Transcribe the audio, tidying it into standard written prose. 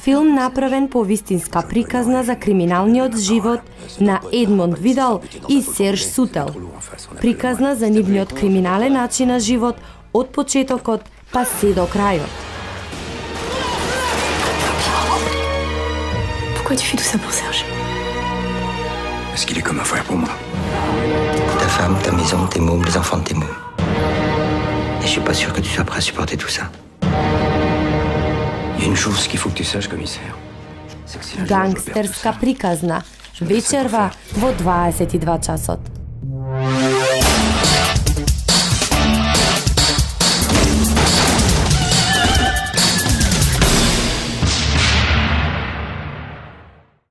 Филм направен по вистинска приказна за криминалниот живот на Едмонд Видал и Серж Сутел. Приказна за нивниот криминален начин на живот од почетокот па се до крајот. Pourquoi tu fais tout ça pour Serge? Parce qu'il est comme un frère pour moi. Ta femme, ta maison, tes mômes, les enfants de tes mômes. Et je suis pas sûr que tu sois prêt à supporter tout ça. Il y a une chose qu'il faut que tu saches, commissaire. C'est que si un jour je perds tout Гангстерска ça, приказна вечерва во 22 часот.